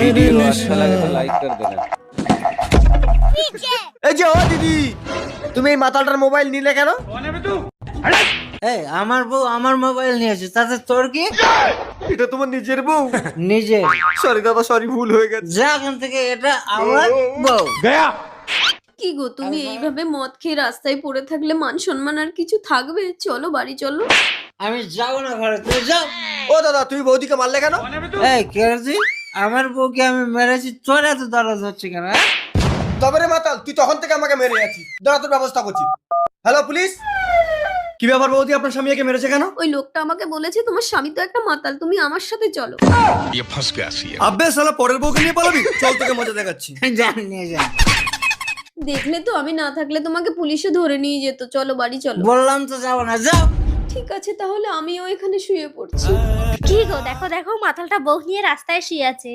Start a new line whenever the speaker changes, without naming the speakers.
Video अच्छा लगे तो लाइक कर देना।
এই যে ও দিদি, তুমি এই মাতালটার মোবাইল নিলে কেন?
এই আমার বউ আমার মোবাইল নিয়েছে, তাতে তোর কি?
এটা তোমার নিজের বউ?
নিজে
সরি দাদা, সরি, ভুল হয়ে গেছে।
যা এখান থেকে, এটা আমার বউ।
কি গো, তুমি এইভাবে মদ খেয়ে রাস্তায় পড়ে থাকলে মান সম্মান আর কিছু থাকবে? চলো বাড়ি চলো।
আমি যাবো না ঘরে, তুই যাও।
ও দাদা, তুমি বৌদিকে মারলে কেন?
এই কে রে তুই? আমার বউকে আমি মেরেছি, তোর এত দরদ হচ্ছে কেন?
তবে রে মাতাল, তুই তখন থেকে আমাকে মেরে যাচ্ছিস, দাঁড়া তোর ব্যবস্থা করছি। হ্যালো পুলিশ, কি ব্যাপার বৌদি, আপনার স্বামী একে মেরেছে কেন?
ওই লোকটা আমাকে বলেছে তোমার স্বামী তো একটা মাতাল, তুমি আমার সাথে চলো।
ये फंस गया सी है।
আব্বে শালা পরের বউকে নিয়ে পালাবি? চল তোকে মজা দেখাচ্ছি।
যান নিয়ে যান।
দেখলে তো আমি না থাকলে তোমাকে পুলিশে ধরে নিয়ে যেত। চলো বাড়ি চলো।
বললাম তো যাবো না, যাও।
ঠিক আছে, তাহলে আমিও এখানে শুয়ে পড়ছি।
কি গো, দেখো দেখো মাতালটা বউ নিয়ে রাস্তায় শুয়ে আছে।